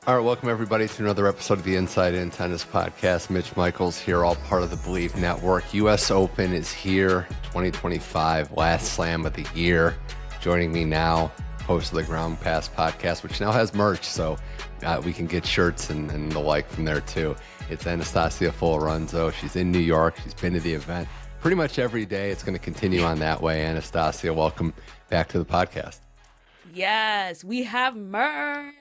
All right, welcome everybody to another episode of the Inside In Tennis Podcast. Mitch Michals here, all part of the Believe Network. U.S. Open is here, 2025, last slam of the year. Joining me now, host of the Ground Pass Podcast, which now has merch, so we can get shirts and the like from there too. It's Anastasia Folorunso. She's in New York. She's been to the event pretty much every day. It's going to continue on that way. Anastasia, welcome back to the podcast. Yes, we have merch.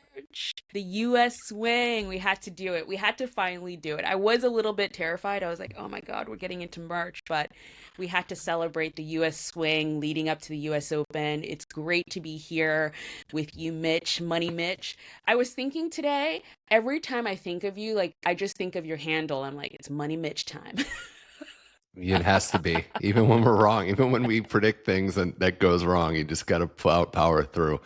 The US swing. We had to do it. We had to finally do it. I was a little bit terrified. I was like, oh my God, we're getting into merch. But we had to celebrate the US swing leading up to the US Open. It's great to be here with you, Mitch, Money Mitch. I was thinking today, every time I think of you, like I just think of your handle. I'm like, it's Money Mitch time. It has to be, even when we're wrong, even when we predict things and that goes wrong, you just got to power through.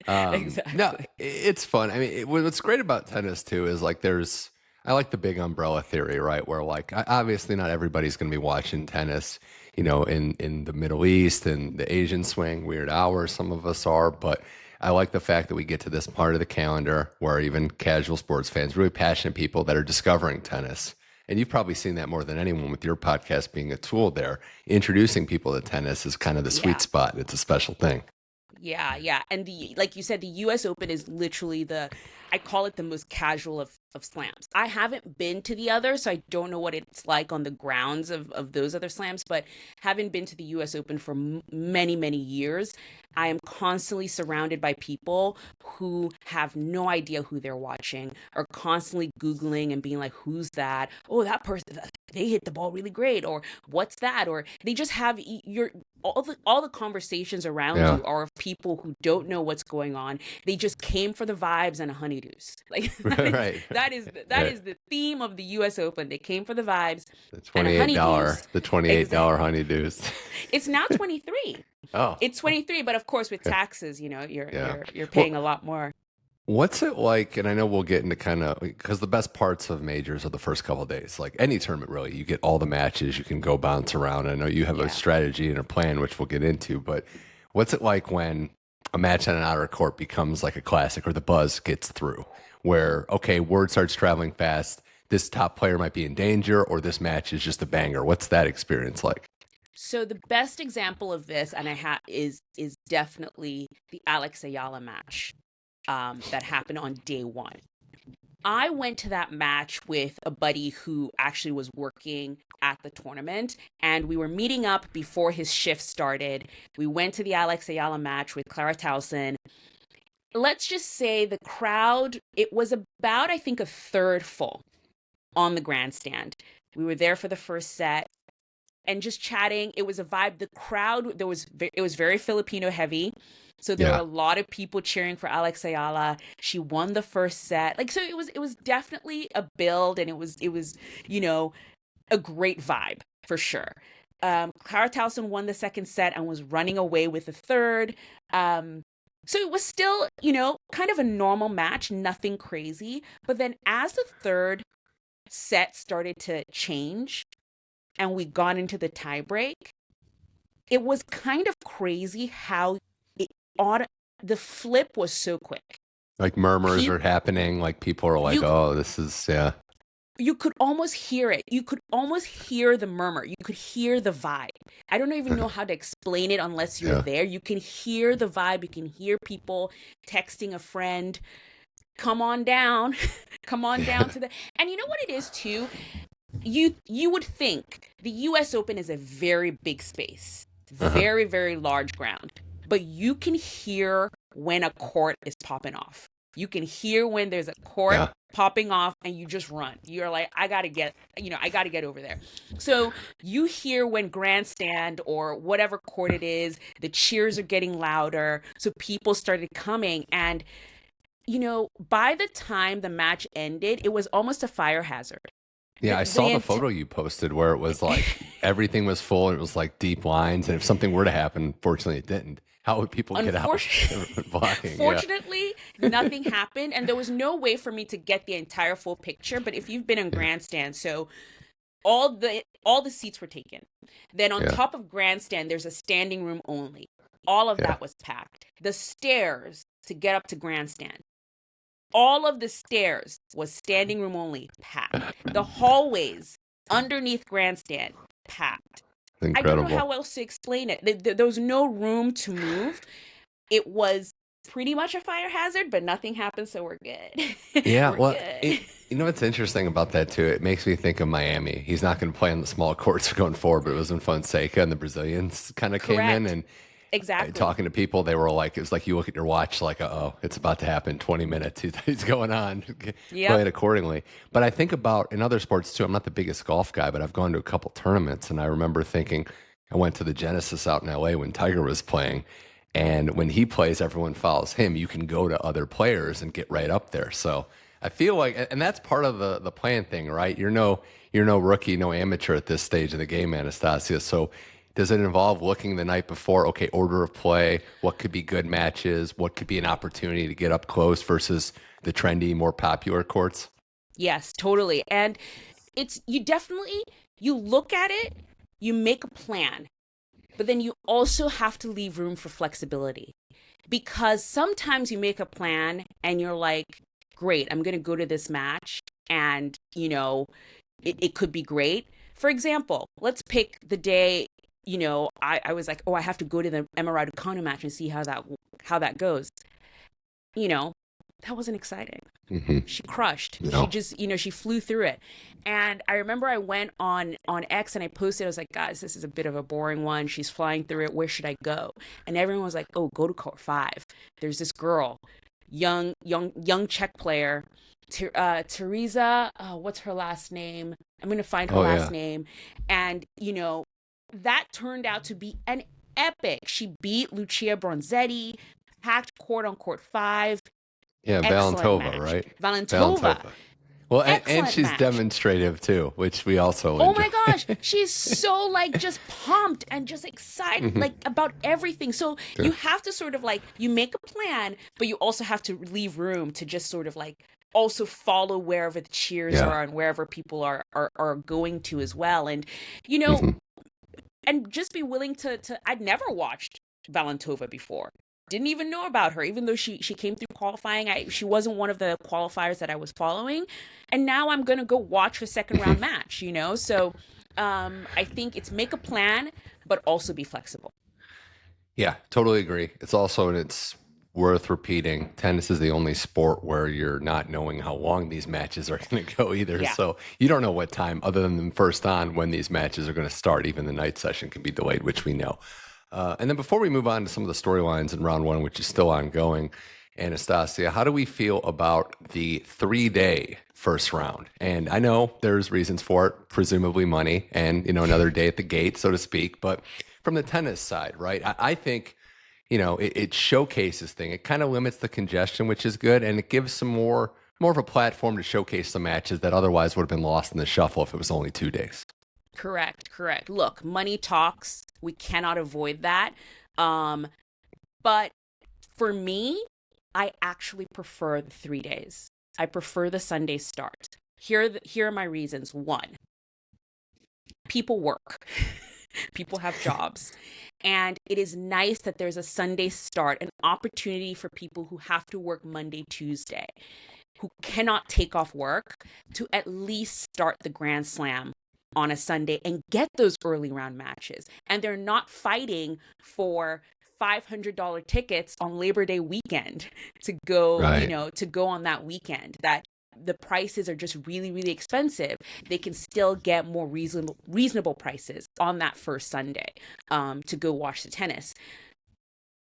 Exactly. No, it's fun. I mean, what's great about tennis too is like I like the big umbrella theory, right? Where like obviously not everybody's going to be watching tennis, in the Middle East and the Asian swing, weird hours. Some of us are, but I like the fact that we get to this part of the calendar where even casual sports fans, really passionate people that are discovering tennis. And you've probably seen that more than anyone with your podcast being a tool there. Introducing people to tennis is kind of the sweet spot. It's a special thing. Yeah. And like you said, the US Open is literally I call it the most casual of slams. I haven't been to the other, so I don't know what it's like on the grounds of those other slams, but having been to the US Open for many, many years, I am constantly surrounded by people who have no idea who they're watching, are constantly Googling and being like, who's that? Oh, that person, they hit the ball really great, or what's that? Or they just have all the conversations around you are of people who don't know what's going on. They just came for the vibes and a honeydews. Like that is the theme of the US Open. They came for the vibes. The $28 honeydews. It's now 23. Oh. It's 23, but of course with taxes, you're paying a lot more. What's it like? And I know we'll get into because the best parts of majors are the first couple of days. Like any tournament, really, you get all the matches, you can go bounce around. I know you have a strategy and a plan, which we'll get into. But what's it like when a match on an outer court becomes like a classic, or the buzz gets through, where word starts traveling fast, this top player might be in danger, or this match is just a banger? What's that experience like? So the best example of this, and is definitely the Alex Eala match. That happened on day one. I went to that match with a buddy who actually was working at the tournament, and we were meeting up before his shift started. We went to the Alex Eala match with Clara Tauson. Let's just say the crowd, it was about, I think, a third full on the grandstand. We were there for the first set and just chatting. It was a vibe. The crowd, it was very Filipino heavy. So there were a lot of people cheering for Alex Eala. She won the first set. So it was definitely a build, and it was a great vibe for sure. Clara Tauson won the second set and was running away with the third. So it was still, kind of a normal match, nothing crazy. But then as the third set started to change and we got into the tiebreak, it was kind of crazy how the flip was so quick. Like murmurs are happening. Like people are like, this is, You could almost hear it. You could almost hear the murmur. You could hear the vibe. I don't even know how to explain it unless you're there. You can hear the vibe. You can hear people texting a friend, come on down, come on down to the, and you know what it is too? You would think the US Open is a very big space, very, very large ground. But you can hear when a court is popping off. You can hear when there's a court popping off, and you just run. You're like, I gotta get over there. So you hear when grandstand or whatever court it is, the cheers are getting louder. So people started coming, and by the time the match ended, it was almost a fire hazard. Yeah, I saw the photo you posted where it was like everything was full and it was like deep lines. And if something were to happen, fortunately it didn't. How would people get out? Fortunately, nothing happened. And there was no way for me to get the entire full picture. But if you've been in grandstand, so all the seats were taken. Then on top of grandstand, there's a standing room only. All of that was packed. The stairs to get up to grandstand, All of the stairs was standing room only, packed. The hallways underneath grandstand, packed. I don't know Incredible. how else to explain it. There was no room to move. It was pretty much a fire hazard, but nothing happened, so we're good. Yeah, We're well, good. you know what's interesting about that too? It makes me think of Miami. He's not going to play on the small courts going forward, but it was when Fonseca and the Brazilians kind of came in, Correct. and Exactly. talking to people, they were like, it was like you look at your watch, like, oh, it's about to happen. 20 minutes, he's going on. Play it Yep. accordingly. But I think about in other sports too. I'm not the biggest golf guy, but I've gone to a couple tournaments, and I remember thinking, I went to the Genesis out in LA when Tiger was playing. And when he plays, everyone follows him. You can go to other players and get right up there. So I feel like, and that's part of the playing thing, right? You're no rookie, no amateur at this stage of the game, Anastasia. So does it involve looking the night before? Okay, order of play. What could be good matches? What could be an opportunity to get up close versus the trendy, more popular courts? Yes, totally. And you definitely, you look at it, you make a plan, but then you also have to leave room for flexibility, because sometimes you make a plan and you're like, great, I'm going to go to this match and, it could be great. For example, let's pick the day, I was like, oh, I have to go to the Emma Raducanu match and see how that goes. You know, that wasn't exciting. Hmm. She crushed. No. She just, she flew through it. And I remember I went on X and I posted, I was like, guys, this is a bit of a boring one. She's flying through it. Where should I go? And everyone was like, oh, go to court 5. There's this girl, young Czech player, Tereza, what's her last name? I'm going to find her Oh, last yeah. name. And, that turned out to be an epic. She beat Lucia Bronzetti, packed court on court 5. Yeah, Excellent Valentova, match. right? Valentova. Well, and Excellent she's match. demonstrative too, which we also Oh enjoy. my gosh, she's so like just pumped and just excited like about everything. So you have to sort of like, you make a plan, but you also have to leave room to just sort of like also follow wherever the cheers Yeah. are and wherever people are going to as well. And you know, and just be willing to I'd never watched Valentova before. Didn't even know about her, even though she came through qualifying. She wasn't one of the qualifiers that I was following, and now I'm gonna go watch her second round match. So I think it's make a plan, but also be flexible. Yeah, totally agree. It's also, and it's worth repeating, tennis is the only sport where you're not knowing how long these matches are going to go either. Yeah. So you don't know what time, other than the first on, when these matches are going to start. Even the night session can be delayed, which we know. And then before we move on to some of the storylines in round 1, which is still ongoing, Anastasia, how do we feel about the 3-day first round? And I know there's reasons for it, presumably money and, another day at the gate, so to speak. But from the tennis side, right, I think, it showcases thing. It kind of limits the congestion, which is good. And it gives some more of a platform to showcase some matches that otherwise would have been lost in the shuffle if it was only 2 days. Correct. Look, money talks. We cannot avoid that. But for me, I actually prefer the 3 days. I prefer the Sunday start. Here are my reasons. 1, people work. People have jobs. And it is nice that there's a Sunday start, an opportunity for people who have to work Monday, Tuesday, who cannot take off work, to at least start the Grand Slam on a Sunday and get those early round matches. And they're not fighting for $500 tickets on Labor Day weekend to go, Right. to go on that weekend. That the prices are just really, really expensive. They can still get more reasonable prices on that first Sunday to go watch the tennis.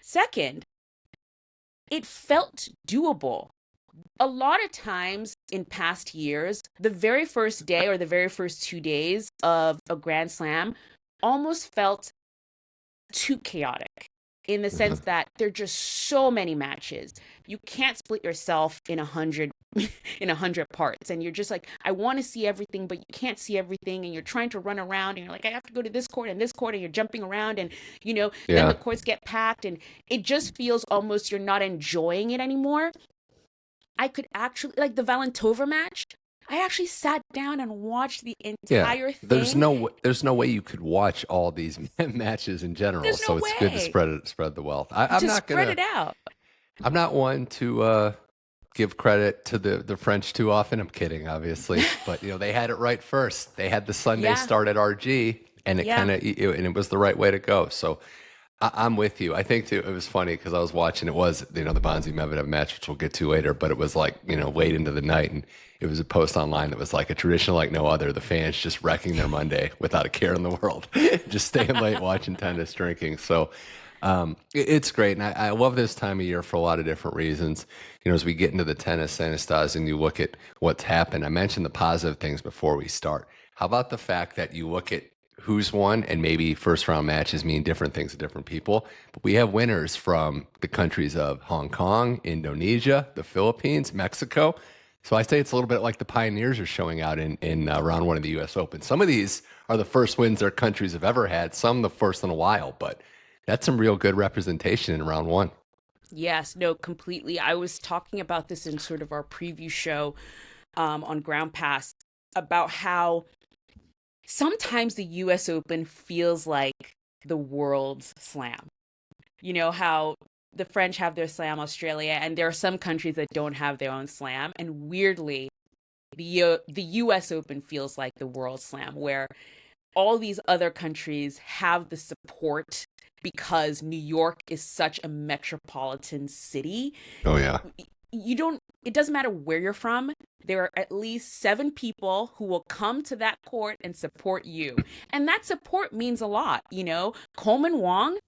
Second, it felt doable. A lot of times in past years, the very first day or the very first 2 days of a Grand Slam almost felt too chaotic, in the sense that there are just so many matches. You can't split yourself in 100 parts, and you're just like, I want to see everything, but you can't see everything, and you're trying to run around, and you're like, I have to go to this court and this court, and you're jumping around, and then the courts get packed, and it just feels almost you're not enjoying it anymore. I could actually, like the Valentova match, I actually sat down and watched the entire thing. There's no way you could watch all these matches in general. There's no So it's good to way spread the wealth. I'm to not spread gonna. it out. I'm not one to give credit to the French too often. I'm kidding, obviously, but they had it right first. They had the Sunday Yeah. start at RG, and it Yeah. kind of and it was the right way to go. So I'm with you. I think too, it was funny because I was watching. It was the Bonzi Medvedev match, which we'll get to later, but it was like late into the night, and it was a post online that was like a tradition like no other. The fans just wrecking their Monday without a care in the world, just staying late watching tennis, drinking. So it's great, and I love this time of year for a lot of different reasons. As we get into the tennis, Anastasia, and you look at what's happened. I mentioned the positive things before we start. How about the fact that you look at who's won, and maybe first round matches mean different things to different people. But we have winners from the countries of Hong Kong, Indonesia, the Philippines, Mexico. So I say it's a little bit like the Pioneers are showing out in round one of the U.S. Open. Some of these are the first wins their countries have ever had, some the first in a while, but that's some real good representation in round one. Yes, no, completely. I was talking about this in sort of our preview show on Ground Pass about how sometimes the US Open feels like the world's slam. How the French have their slam, Australia, and there are some countries that don't have their own slam. And weirdly, the US Open feels like the world slam, where all these other countries have the support because New York is such a metropolitan city. Oh, yeah. It doesn't matter where you're from. There are at least 7 people who will come to that court and support you. And that support means a lot. Coleman Wong,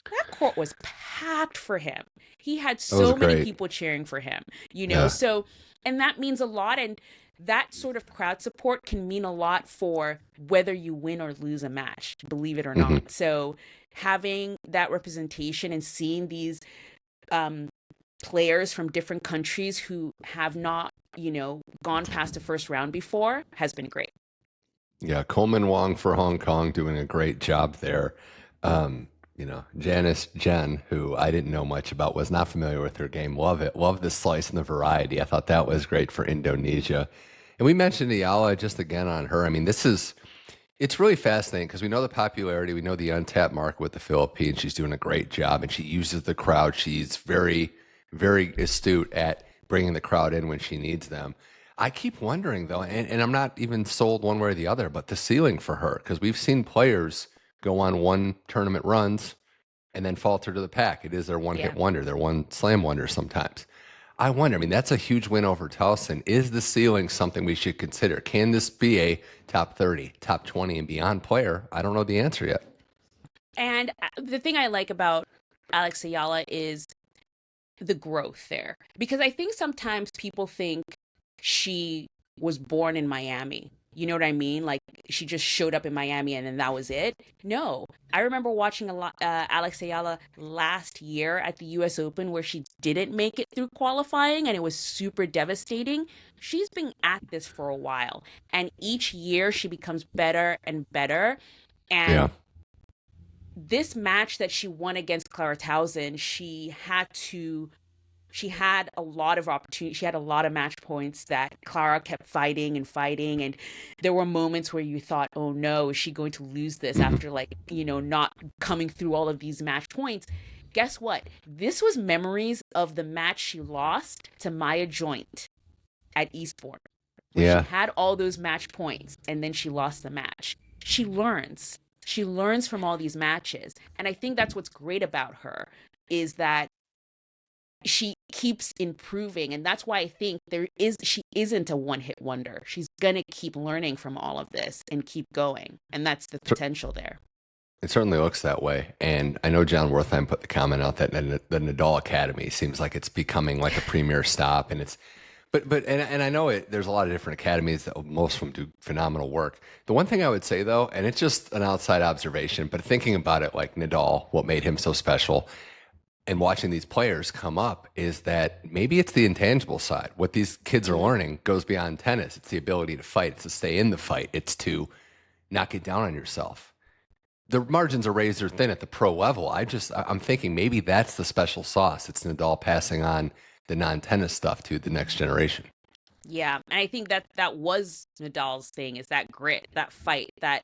that court was packed for him. He had so many people cheering for him, Yeah. So, and that means a lot. And that sort of crowd support can mean a lot for whether you win or lose a match, believe it or not. So having that representation and seeing these players from different countries who have not, gone past the first round before has been great. Yeah, Coleman Wong for Hong Kong doing a great job there. Janice Jen, who I didn't know much about, was not familiar with her game. Love it. Love the slice and the variety. I thought that was great for Indonesia. And we mentioned Eala just again on her. I mean, it's really fascinating because we know the popularity, we know the untapped market with the Philippines. She's doing a great job and she uses the crowd. She's very, very astute at bringing the crowd in when she needs them. I keep wondering though, and I'm not even sold one way or the other, but the ceiling for her, because we've seen players go on one tournament runs and then falter to the pack. It is their one hit wonder, their one slam wonder sometimes. I wonder, that's a huge win over Townsend. Is the ceiling something we should consider? Can this be a top 30, top 20 and beyond player? I don't know the answer yet. And the thing I like about Alex Eala is the growth there. Because I think sometimes people think she was born in Miami. You know what I mean? Like she just showed up in Miami and then that was it. No, I remember watching Alex Eala last year at the U.S. Open where she didn't make it through qualifying and it was super devastating. She's been at this for a while and each year she becomes better and better. And this match that she won against Clara Tauson, she had a lot of opportunity. She had a lot of match points that Clara kept fighting and fighting. And there were moments where you thought, oh no, is she going to lose this after not coming through all of these match points? Guess what? This was memories of the match she lost to Maya Joint at Eastbourne. Where she had all those match points and then she lost the match. She learns. She learns from all these matches. And I think that's what's great about her is that she keeps improving, and that's why I think she isn't a one-hit wonder. She's gonna keep learning from all of this and keep going, and that's the potential there. It certainly looks that way, and I know John Wertheim put the comment out that the Nadal Academy seems like it's becoming like a premier stop, and it's and I know there's a lot of different academies that most of them do phenomenal work. The one thing I would say though, and it's just an outside observation, but thinking about it like Nadal, what made him so special, and watching these players come up is that maybe it's the intangible side. What these kids are learning goes beyond tennis. It's the ability to fight. It's to stay in the fight. It's to not get down on yourself. The margins are razor thin at the pro level. I'm thinking maybe that's the special sauce. It's Nadal passing on the non-tennis stuff to the next generation. Yeah, and I think that was Nadal's thing, is that grit, that fight, that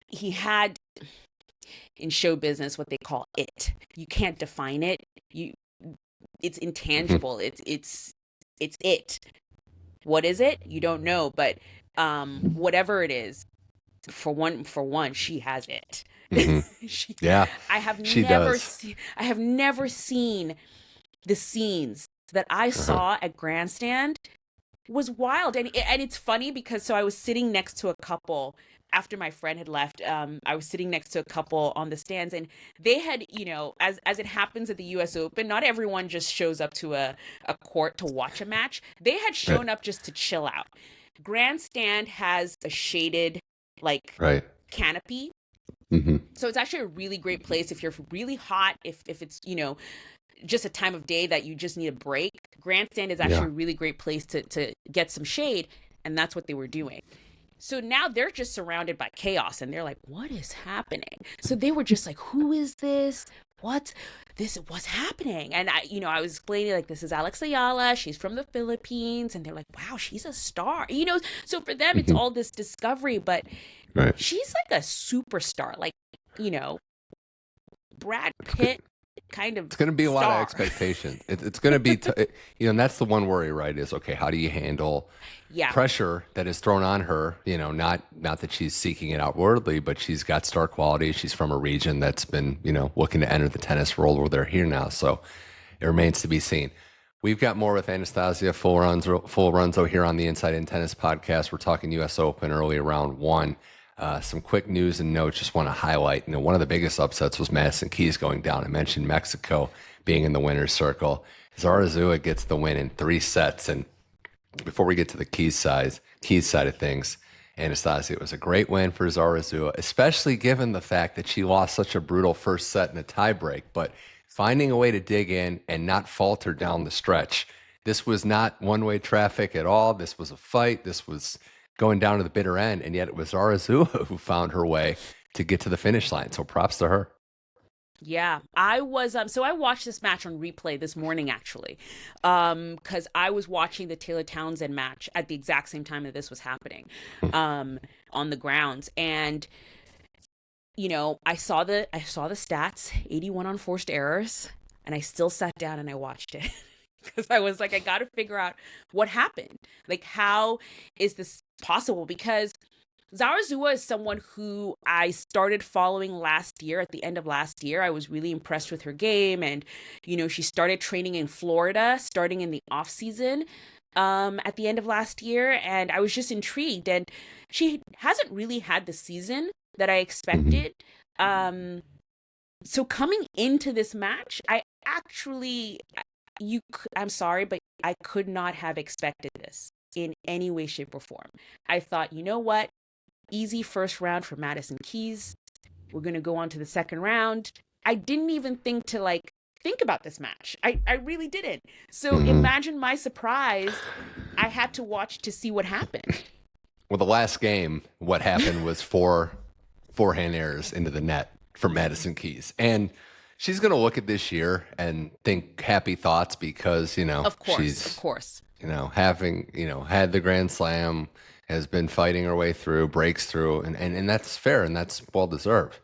he had in show business what they call it. You can't define it. it's intangible. It's it. What is it? You don't know, but whatever it is, for one, she has it. Yeah, she does. I have never seen the scenes that I saw at Grandstand. Was wild. And it's funny because so I was sitting next to a couple after my friend had left. I was sitting next to a couple on the stands, and they had, as it happens at the US Open, not everyone just shows up to a court to watch a match. They had shown up just to chill out. Grandstand has a shaded canopy. So it's actually a really great place if you're really hot, if it's, just a time of day that you just need a break. Grandstand is actually a really great place to get some shade, and that's what they were doing. So now they're just surrounded by chaos, and they're like, what is happening? So they were just like, who is this? What's happening? And I was explaining, like, this is Alexandra Eala. She's from the Philippines. And they're like, wow, she's a star. So for them, it's all this discovery, but she's like a superstar, like, Brad Pitt kind of. It's going to be a lot of expectation. It's going to be, and that's the one worry, right? Is okay, how do you handle pressure that is thrown on her? Not that she's seeking it outwardly, but she's got star quality. She's from a region that's been, looking to enter the tennis world where they're here now. So it remains to be seen. We've got more with Anastasia Folorunso here on the Inside in Tennis podcast. We're talking U.S. Open early round one. Some quick news and notes. Just want to highlight, one of the biggest upsets was Madison Keys going down. I mentioned Mexico being in the winner's circle. Zarazua gets the win in 3 sets. And before we get to the Keys side of things, Anastasia, it was a great win for Zarazua, especially given the fact that she lost such a brutal first set in a tiebreak. But finding a way to dig in and not falter down the stretch. This was not one-way traffic at all. This was a fight. This was going down to the bitter end, and yet it was Zarazua who found her way to get to the finish line. So props to her. Yeah, I was so I watched this match on replay this morning, actually, because I was watching the Taylor Townsend match at the exact same time that this was happening on the grounds. And I saw the stats, 81 unforced errors, and I still sat down and I watched it. Because I was like, I got to figure out what happened. Like, how is this possible? Because Zarazua is someone who I started following last year, at the end of last year. I was really impressed with her game. And, she started training in Florida, starting in the off season at the end of last year. And I was just intrigued. And she hasn't really had the season that I expected. So coming into this match, I'm sorry, but I could not have expected this in any way, shape, or form. I thought, you know what? Easy first round for Madison Keys. We're going to go on to the second round. I didn't even think about this match. I really didn't. So imagine my surprise. I had to watch to see what happened. Well, the last game, what happened was 4 forehand errors into the net for Madison Keys. And she's going to look at this year and think happy thoughts because, of she's, course, having, had the Grand Slam, has been fighting her way through, breaks through, and that's fair and that's well deserved.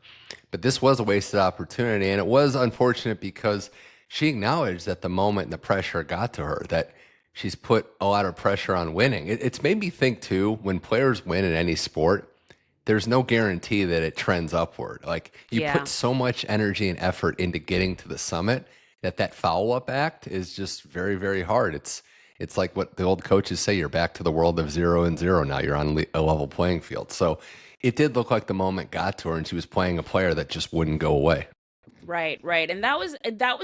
But this was a wasted opportunity, and it was unfortunate because she acknowledged that the moment the pressure got to her, that she's put a lot of pressure on winning. It's made me think too, when players win in any sport, there's no guarantee that it trends upward. Like, you put so much energy and effort into getting to the summit that follow-up act is just very, very hard. It's like what the old coaches say, you're back to the world of 0 and 0 now. You're on a level playing field. So it did look like the moment got to her and she was playing a player that just wouldn't go away. Right. And that was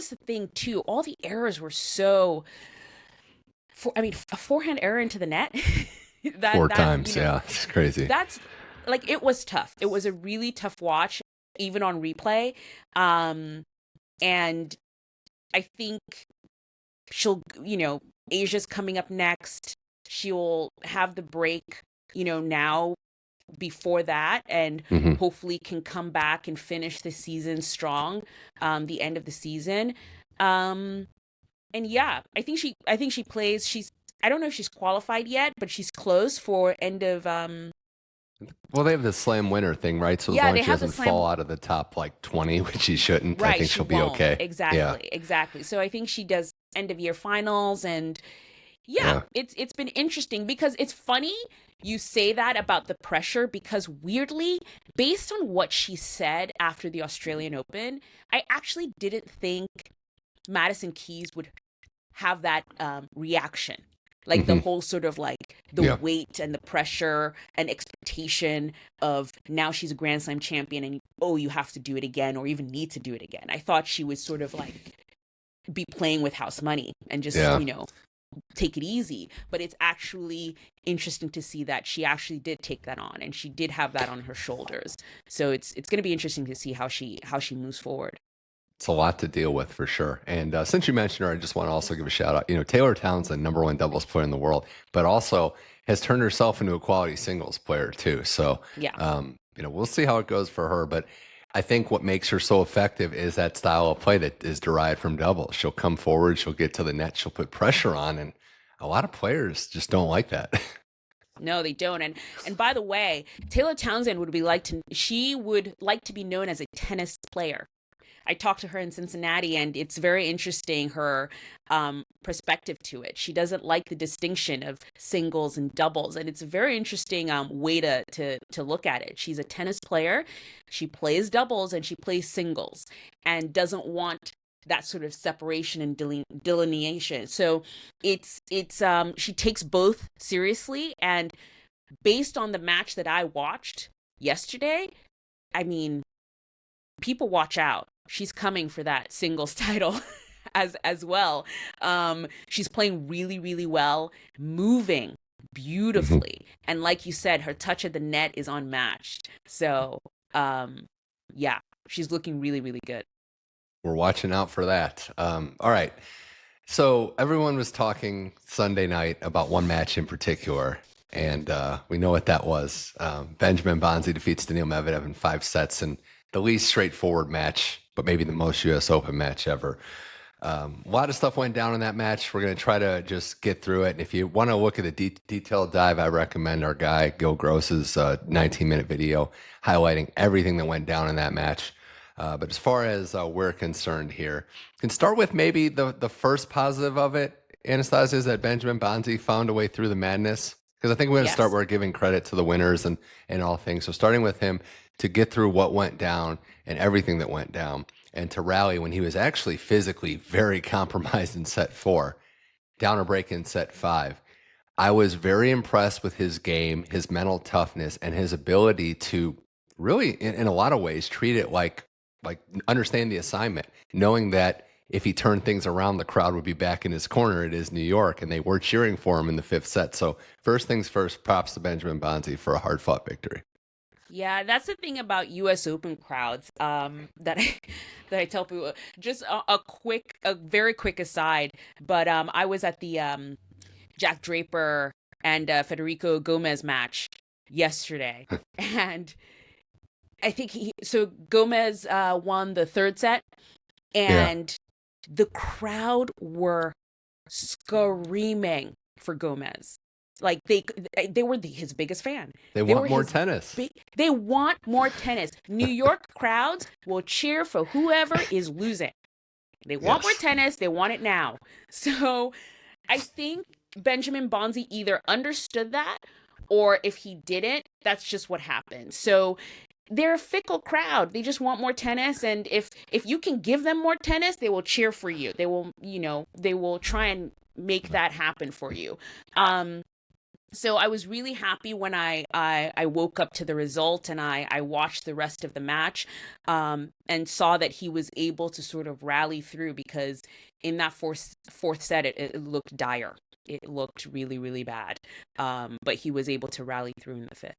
the thing too. All the errors were so, a forehand error into the net. 4 times. Yeah. It's crazy. That's, it was tough. It was a really tough watch, even on replay. And I think she'll, Asia's coming up next. She'll have the break, now before that, and hopefully can come back and finish the season strong, the end of the season. And yeah, I think she plays. I don't know if she's qualified yet, but she's close for end of, well, they have the slam winner thing, right? So as long as she doesn't fall out of the top 20, which she shouldn't, I think she'll be okay. Exactly. So I think she does end of year finals, and yeah, it's been interesting because it's funny you say that about the pressure, because weirdly, based on what she said after the Australian Open, I actually didn't think Madison Keys would have that reaction. Like the whole sort of like the weight and the pressure and expectation of now she's a Grand Slam champion and you have to do it again or even need to do it again. I thought she would sort of like be playing with house money and just, take it easy. But it's actually interesting to see that she actually did take that on and she did have that on her shoulders. So it's going to be interesting to see how she moves forward. It's a lot to deal with for sure. And since you mentioned her, I just want to also give a shout out. Taylor Townsend, #1 doubles player in the world, but also has turned herself into a quality singles player too. So, we'll see how it goes for her. But I think what makes her so effective is that style of play that is derived from doubles. She'll come forward, she'll get to the net, she'll put pressure on, and a lot of players just don't like that. No, they don't. And by the way, Taylor Townsend would like to be known as a tennis player. I talked to her in Cincinnati, and it's very interesting, her perspective to it. She doesn't like the distinction of singles and doubles, and it's a very interesting way to look at it. She's a tennis player. She plays doubles and she plays singles and doesn't want that sort of separation and delineation. So it's she takes both seriously, and based on the match that I watched yesterday, I mean, people watch out. She's coming for that singles title as well. She's playing really, really well, moving beautifully. And like you said, her touch of the net is unmatched. So, she's looking really, really good. We're watching out for that. All right. So everyone was talking Sunday night about one match in particular, and we know what that was. Benjamin Bonzi defeats Daniil Medvedev in 5 sets, and the least straightforward match, but maybe the most U.S. Open match ever. A lot of stuff went down in that match. We're going to try to just get through it. And if you want to look at the detailed dive, I recommend our guy, Gil Gross's 19-minute video highlighting everything that went down in that match. But as far as we're concerned here, can start with maybe the first positive of it, Anastasia, is that Benjamin Bonzi found a way through the madness. Because I think we're going to start, we're giving credit to the winners and all things. So starting with him to get through what went down and everything that went down, and to rally when he was actually physically very compromised in set 4, down a break in set 5. I was very impressed with his game, his mental toughness, and his ability to really, in a lot of ways, treat it like understand the assignment, knowing that if he turned things around, the crowd would be back in his corner. It is New York, and they were cheering for him in the 5th set. So first things first, props to Benjamin Bonzi for a hard-fought victory. Yeah, that's the thing about U.S. Open crowds that I tell people. Just a very quick aside, but I was at the Jack Draper and Federico Gomez match yesterday, and I think Gomez won the 3rd set, and the crowd were screaming for Gomez. Like they were his biggest fan. They want more tennis. They want more tennis. New York crowds will cheer for whoever is losing. They want more tennis. They want it now. So I think Benjamin Bonzi either understood that, or if he didn't, that's just what happened. So they're a fickle crowd. They just want more tennis, and if you can give them more tennis, they will cheer for you. They will try and make that happen for you. So I was really happy when I woke up to the result, and I watched the rest of the match and saw that he was able to sort of rally through, because in that fourth set, it looked dire. It looked really, really bad. But he was able to rally through in the 5th.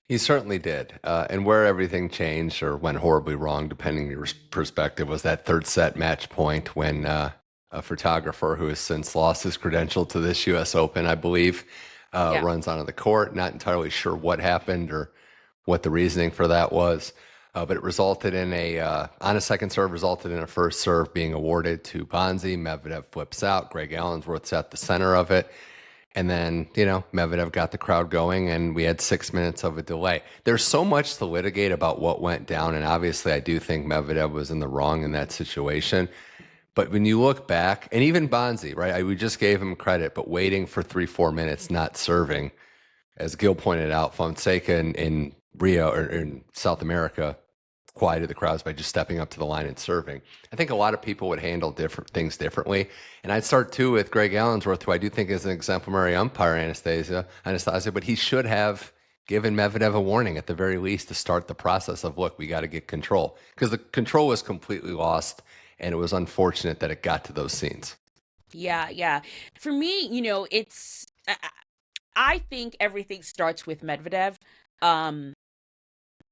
He certainly did. And where everything changed or went horribly wrong, depending on your perspective, was that 3rd set match point when a photographer who has since lost his credential to this U.S. Open, I believe, runs onto the court. Not entirely sure what happened or what the reasoning for that was, but it resulted in on a second serve, resulted in a first serve being awarded to Bonzi. Medvedev flips out. Greg Allensworth's at the center of it. And then, Medvedev got the crowd going, and we had 6 minutes of a delay. There's so much to litigate about what went down, and obviously I do think Medvedev was in the wrong in that situation. But when you look back, and even Bonzi, right? We just gave him credit, but waiting for 3-4 minutes, not serving, as Gil pointed out, Fonseca in Rio or in South America quieted the crowds by just stepping up to the line and serving. I think a lot of people would handle different things differently. And I'd start too with Greg Allensworth, who I do think is an exemplary umpire, Anastasia, but he should have given Medvedev a warning at the very least to start the process of, look, we got to get control. Because the control was completely lost, and it was unfortunate that it got to those scenes. Yeah. For me, it's I think everything starts with Medvedev.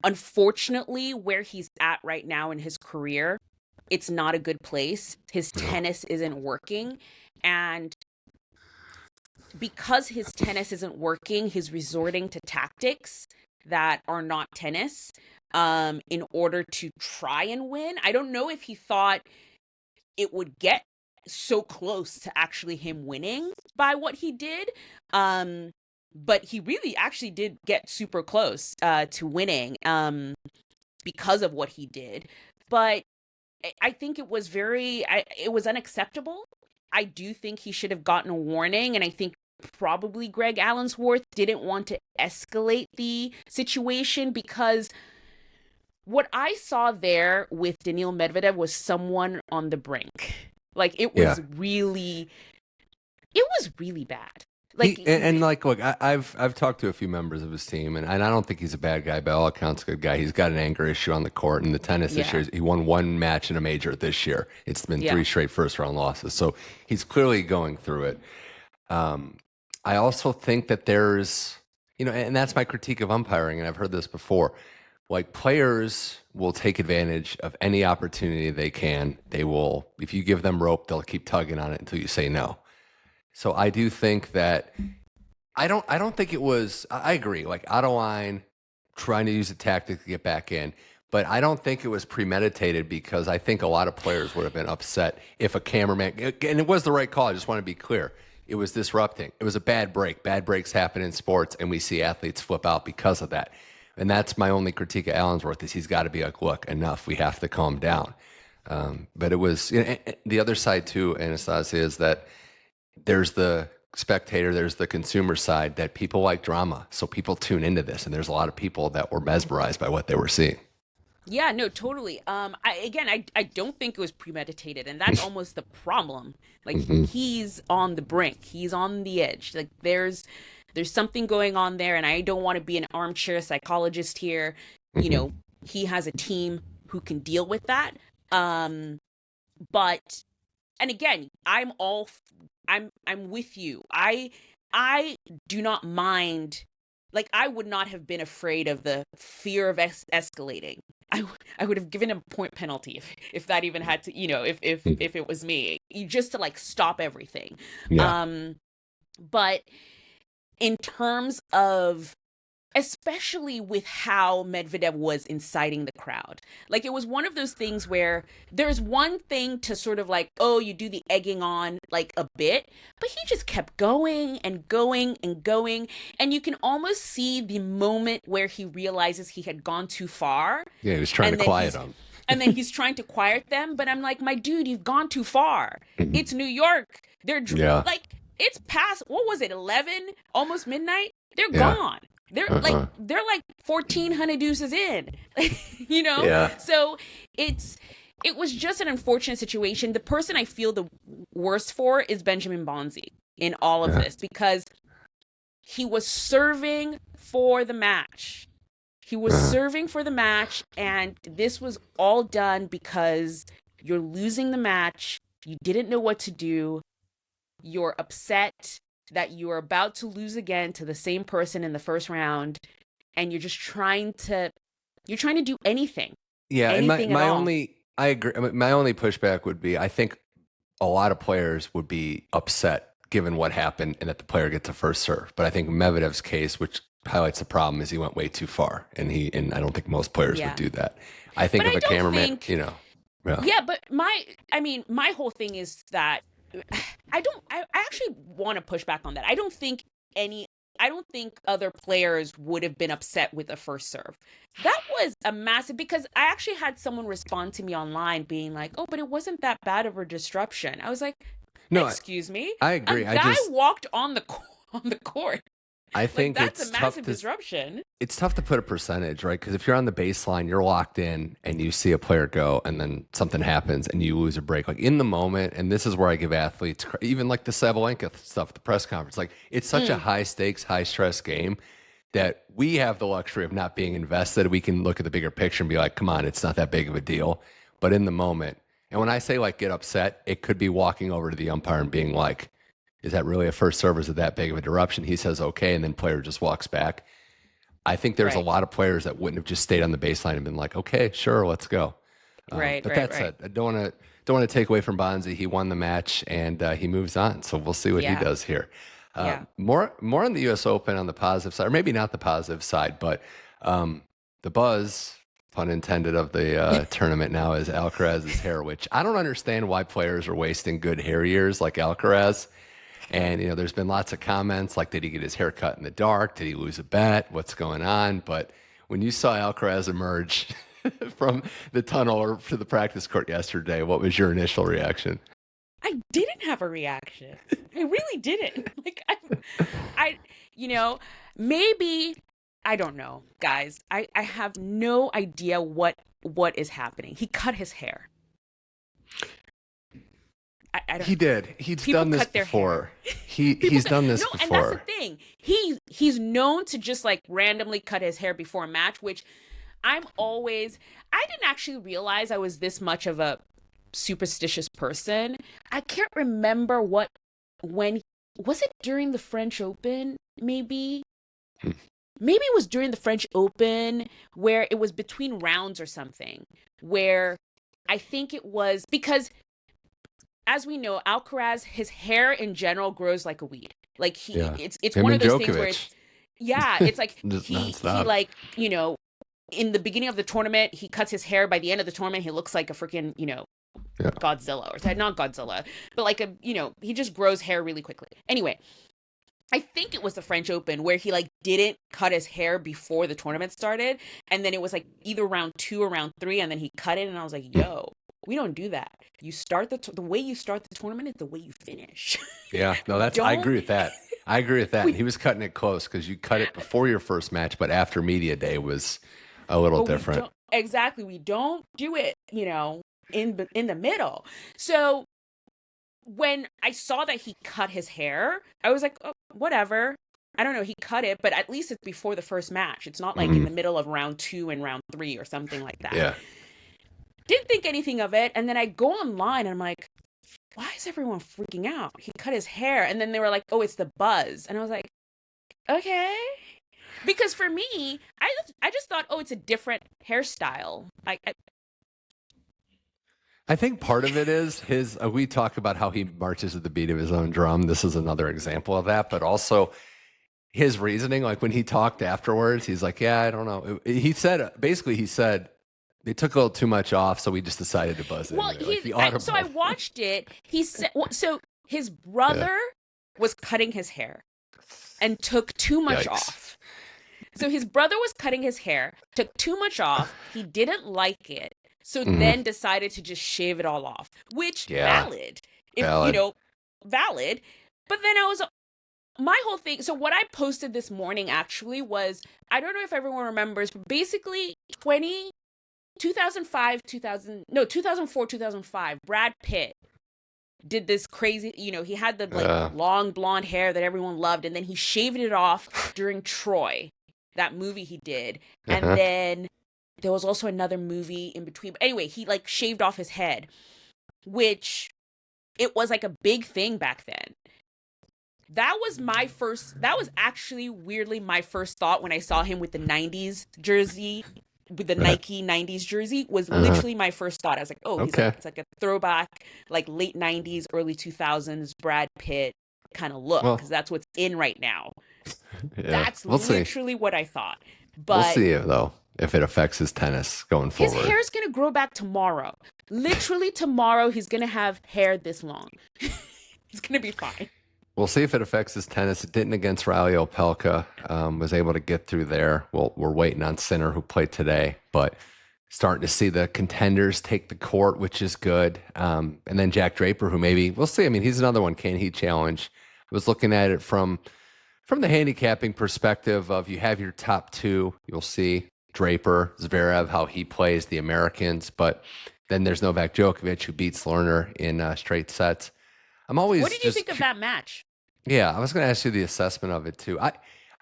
Unfortunately, where he's at right now in his career, it's not a good place. His tennis isn't working. And because his tennis isn't working, he's resorting to tactics that are not tennis in order to try and win. I don't know if he thought it would get so close to actually him winning by what he did. But he really actually did get super close to winning because of what he did. But I think it was it was unacceptable. I do think he should have gotten a warning. And I think probably Greg Allensworth didn't want to escalate the situation, because what I saw there with Daniil Medvedev was someone on the brink. Like, it was really bad. Like, look, I've talked to a few members of his team, and I don't think he's a bad guy. By all accounts, a good guy. He's got an anger issue on the court, and the tennis this year, he won one match in a major this year. It's been 3 straight first-round losses, so he's clearly going through it. I also think that there's, and that's my critique of umpiring, and I've heard this before. Like, players will take advantage of any opportunity they can. They will, if you give them rope, they'll keep tugging on it until you say no. So I do think that I don't think it was, I agree, like out of line, trying to use a tactic to get back in, but I don't think it was premeditated, because I think a lot of players would have been upset if a cameraman, and it was the right call, I just want to be clear, it was disrupting. It was a bad break. Bad breaks happen in sports, and we see athletes flip out because of that. And that's my only critique of Allensworth, is he's got to be like, look, enough, we have to calm down. But it was, the other side too, Anastasia, is that there's the spectator, there's the consumer side, that people like drama. So people tune into this, and there's a lot of people that were mesmerized by what they were seeing. Yeah, no, totally. I don't think it was premeditated, and that's almost the problem. Like, he's on the brink, he's on the edge. Like, there's something going on there, and I don't want to be an armchair psychologist here. He has a team who can deal with that. But, and again, I'm with you. I do not mind. Like, I would not have been afraid of the fear of escalating. I would have given him a point penalty if that even had to, if it was me, just to like stop everything. Yeah. But in terms of, especially with how Medvedev was inciting the crowd, like, it was one of those things where there's one thing to sort of like, oh, you do the egging on like a bit, but he just kept going and going and going, and you can almost see the moment where he realizes he had gone too far. Yeah, he was trying to quiet them. And then he's trying to quiet them, but I'm like, my dude, you've gone too far. It's New York. They're like, it's past, what was it, 11, almost midnight? They're gone. They're like 14 honeydeuces in, Yeah. So it was just an unfortunate situation. The person I feel the worst for is Benjamin Bonzi in all of this, because he was serving for the match. He was serving for the match, and this was all done because you're losing the match. You didn't know what to do. You're upset that you're about to lose again to the same person in the first round, and you're just trying to do anything. Yeah, anything and I agree. My only pushback would be, I think a lot of players would be upset given what happened and that the player gets a first serve. But I think Medvedev's case, which highlights the problem, is he went way too far, and I don't think most players would do that. I think if a cameraman, Yeah, but my whole thing is that I actually want to push back on that. I don't think any I don't think other players would have been upset with the first serve. That was a massive, because I actually had someone respond to me online being like, "Oh, but it wasn't that bad of a disruption." I was like, No, "Excuse me, I agree. a guy walked on the court. I think that's it's a massive tough disruption." it's tough to put a percentage, right? Because if you're on the baseline, you're locked in and you see a player go and then something happens and you lose a break. Like in the moment, and this is where I give athletes, even like the Sabalenka stuff, the press conference, like it's such a high stakes, high stress game that we have the luxury of not being invested. We can look at the bigger picture and be like, come on, it's not that big of a deal. But in the moment, and when I say like get upset, it could be walking over to the umpire and being like, is that really a first serve? Is it that big of a disruption? He says, okay. And then player just walks back. I think there's a lot of players that wouldn't have just stayed on the baseline and been like, okay, sure, let's go. But that said, I don't want to take away from Bonzi. He won the match and he moves on. So we'll see what he does here. More on the U.S. Open on the positive side, or maybe not the positive side, but the buzz, pun intended, of the tournament now is Alcaraz's hair, which I don't understand why players are wasting good hair years like Alcaraz. And, there's been lots of comments like, did he get his hair cut in the dark? Did he lose a bet? What's going on? But when you saw Alcaraz emerge from the tunnel or to the practice court yesterday, what was your initial reaction? I didn't have a reaction. I really didn't. Like, maybe, I don't know, guys. I have no idea what is happening. He cut his hair. I don't, he did. He's done this before. He's done this before. And that's the thing. He's known to just like randomly cut his hair before a match, which I didn't actually realize I was this much of a superstitious person. I can't remember when was it during the French Open, maybe? Maybe it was during the French Open where it was between rounds or something, where I think it was because, as we know, Alcaraz, his hair in general grows like a weed. Like it's Him one of those Djokovic. things where it's like he like, in the beginning of the tournament, he cuts his hair. By the end of the tournament, he looks like a freaking, Godzilla, or not Godzilla, but like he just grows hair really quickly. Anyway, I think it was the French Open where he like didn't cut his hair before the tournament started. And then it was like either round 2 or round 3. And then he cut it. And I was like, yo, we don't do that. You start the way you start the tournament is the way you finish. Yeah, no, I agree with that. I agree with that. And he was cutting it close because you cut it before your first match, but after media day was a little different. Exactly. We don't do it, in the middle. So when I saw that he cut his hair, I was like, oh, whatever. I don't know. He cut it, but at least it's before the first match. It's not like in the middle of round 2 and round 3 or something like that. Yeah. Didn't think anything of it. And then I go online and I'm like, why is everyone freaking out? He cut his hair. And then they were like, oh, it's the buzz. And I was like, okay. Because for me, I just thought, oh, it's a different hairstyle. I think part of it is we talk about how he marches to the beat of his own drum. This is another example of that, but also his reasoning, like when he talked afterwards, he's like, yeah, I don't know. He said they took a little too much off, so we just decided to buzz it. Well, so I watched it. He said, so his brother was cutting his hair and took too much off. So his brother was cutting his hair, took too much off. He didn't like it. So then decided to just shave it all off, which valid. Valid. But then my whole thing. So what I posted this morning actually was, I don't know if everyone remembers, but basically 2004, 2005, Brad Pitt did this crazy, he had the long blonde hair that everyone loved. And then he shaved it off during Troy, that movie he did. And then there was also another movie in between. But anyway, he like shaved off his head, which it was like a big thing back then. That was actually weirdly my first thought when I saw him with the 90s jersey, with the Nike 90s jersey, was literally my first thought. I was like, oh, it's like a throwback, like late 90s, early 2000s Brad Pitt kind of look, because that's what's in right now. That's literally what I thought. But we'll see though if it affects his tennis going forward. His hair's going to grow back tomorrow. Literally tomorrow, he's going to have hair this long. He's going to be fine. We'll see if it affects his tennis. It didn't against Reilly Opelka. Was able to get through there. Well, we're waiting on Sinner, who played today, but starting to see the contenders take the court, which is good. And then Jack Draper, who maybe we'll see. I mean, he's another one. Can he challenge? I was looking at it from the handicapping perspective of you have your top two. You'll see Draper, Zverev, how he plays the Americans, but then there's Novak Djokovic, who beats Lerner in straight sets. I'm always What did you think of that match? Yeah, I was going to ask you the assessment of it too.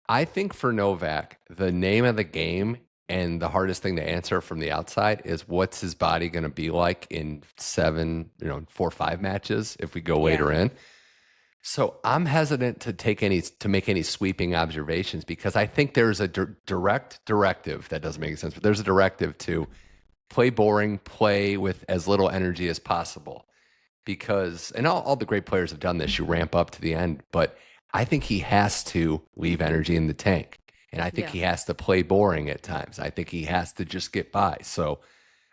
I think for Novak, the name of the game and the hardest thing to answer from the outside is what's his body going to be like in 4 or 5 matches if we go later in. So I'm hesitant to make any sweeping observations because I think there's a direct directive that doesn't make sense, but there's a directive to play boring, play with as little energy as possible. Because, and all the great players have done this, you ramp up to the end, but I think he has to leave energy in the tank. And I think he has to play boring at times. I think he has to just get by. So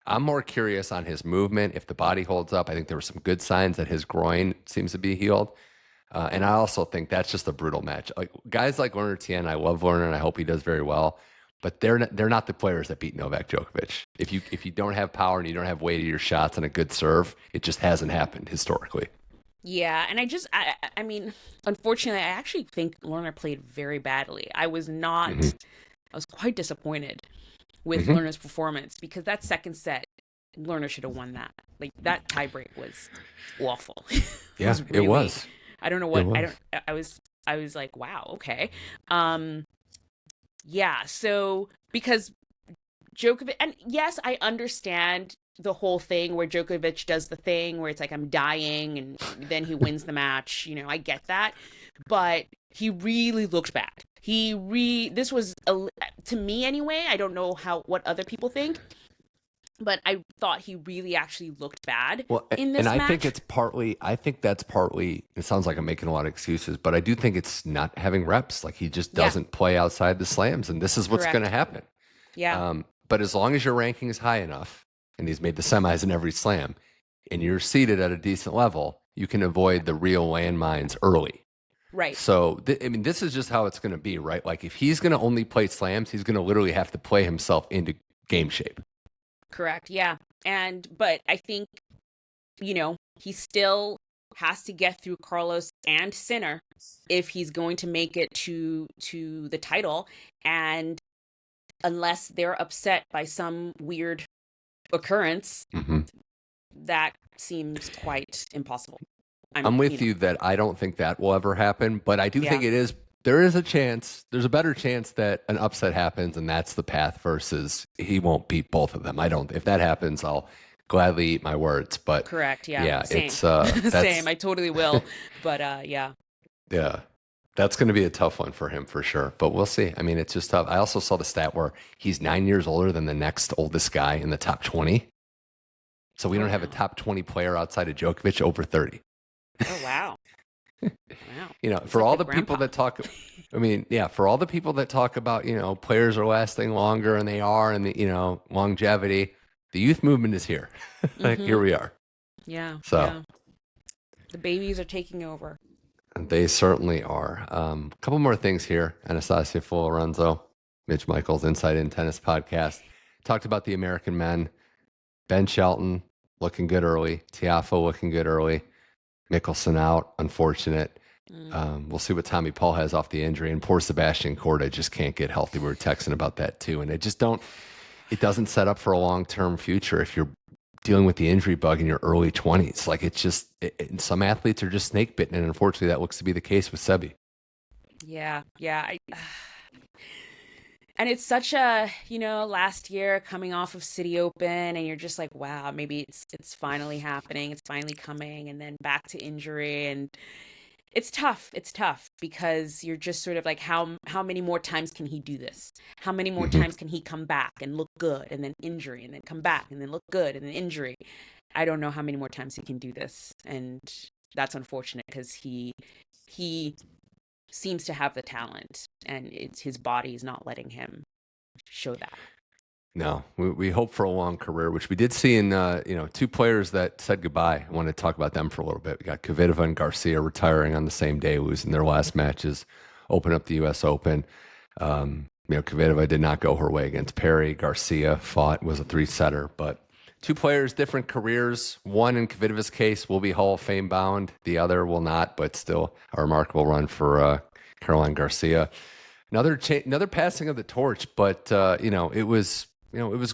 I'm more curious on his movement, if the body holds up. I think there were some good signs that his groin seems to be healed. And I also think that's just a brutal match. Like guys like Learner Tien, I love Learner, and I hope he does very well. But they're not the players that beat Novak Djokovic. If you don't have power and you don't have weight of your shots and a good serve, it just hasn't happened historically. Yeah, and I mean, unfortunately, I actually think Lerner played very badly. I was not, I was quite disappointed with Lerner's performance because that second set, Lerner should have won that. Like that tiebreak was awful. Yeah, it was. I don't know what I was like, wow, okay. Yeah, so because Djokovic, and yes, I understand the whole thing where Djokovic does the thing where it's like I'm dying and then he wins the match. I get that, but he really looked bad. This was to me anyway. I don't know what other people think, but I thought he really actually looked bad in this match. And I think that's partly, it sounds like I'm making a lot of excuses, but I do think it's not having reps. Like he just doesn't play outside the slams, and this is what's going to happen. Yeah. But as long as your ranking is high enough, and he's made the semis in every slam, and you're seated at a decent level, you can avoid the real landmines early. Right. So, this is just how it's going to be, right? Like if he's going to only play slams, he's going to literally have to play himself into game shape. Correct. Yeah. But I think, he still has to get through Carlos and Sinner if he's going to make it to the title. And unless they're upset by some weird occurrence, that seems quite impossible. I'm with you that I don't think that will ever happen, but I do think there is a chance, there's a better chance that an upset happens and that's the path versus he won't beat both of them. If that happens, I'll gladly eat my words, but correct. Yeah. Yeah. Same. It's, same. I totally will. But, yeah. Yeah. That's going to be a tough one for him for sure, but we'll see. I mean, it's just tough. I also saw the stat where he's 9 years older than the next oldest guy in the top 20. So we don't have a top 20 player outside of Djokovic over 30. Oh, wow. Wow. For all the people that talk, for all the people that talk about, players are lasting longer and they are, and the, longevity, the youth movement is here. Here we are. Yeah. So yeah. The babies are taking over. They certainly are. A couple more things here. Anastasia Folorunso, Mitch Michals, Inside In Tennis Podcast. Talked about the American men. Ben Shelton looking good early. Tiafoe looking good early. Mickelson out, unfortunate. We'll see what Tommy Paul has off the injury. And poor Sebastian Korda just can't get healthy. We were texting about that too. And it doesn't set up for a long-term future if you're dealing with the injury bug in your early 20s. Like some athletes are just snake bitten. And unfortunately that looks to be the case with Sebi. Yeah. Yeah. And it's such a, last year coming off of City Open and you're just like, wow, maybe it's finally happening. It's finally coming. And then back to injury. And it's tough. It's tough because you're just sort of like, how many more times can he do this? How many more times can he come back and look good and then injury and then come back and then look good and then injury? I don't know how many more times he can do this. And that's unfortunate because he seems to have the talent and his body is not letting him show that. No, we hope for a long career, which we did see in two players that said goodbye. I want to talk about them for a little bit. We got Kvitova and Garcia retiring on the same day, losing their last matches, open up the U.S. Open. Kvitova did not go her way against Perry. Garcia was a three-setter, but two players, different careers. One in Kvitova's case will be Hall of Fame bound. The other will not, but still a remarkable run for Caroline Garcia. Another passing of the torch, but it was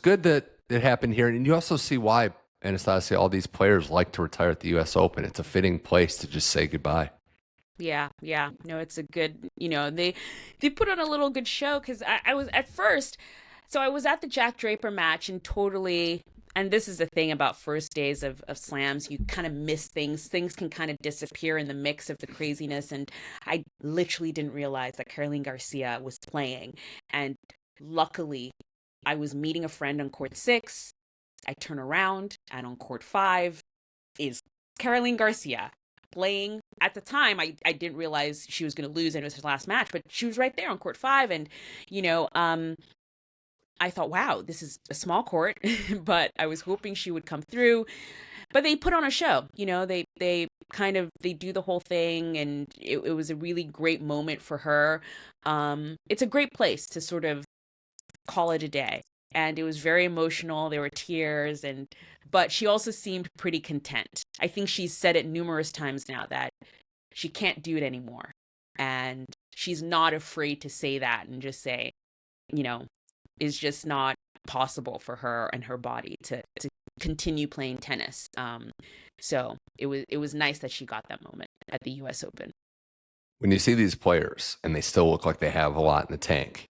good that it happened here. And you also see why, Anastasia, all these players like to retire at the U.S. Open. It's a fitting place to just say goodbye. Yeah. No, it's a good, they put on a little good show because I was at first, so I was at the Jack Draper match and totally, and this is the thing about first days of slams, you kind of miss things. Things can kind of disappear in the mix of the craziness. And I literally didn't realize that Caroline Garcia was playing. And luckily, I was meeting a friend on court 6. I turn around, and on court 5 is Caroline Garcia playing. At the time, I didn't realize she was going to lose and it was her last match, but she was right there on court 5. And, I thought, wow, this is a small court, but I was hoping she would come through. But they put on a show, they do the whole thing, and it was a really great moment for her. It's a great place to sort of call it a day. And it was very emotional. There were tears, but she also seemed pretty content. I think she's said it numerous times now that she can't do it anymore. And she's not afraid to say that and just say, it's just not possible for her and her body to continue playing tennis. So it was nice that she got that moment at the US Open. When you see these players and they still look like they have a lot in the tank,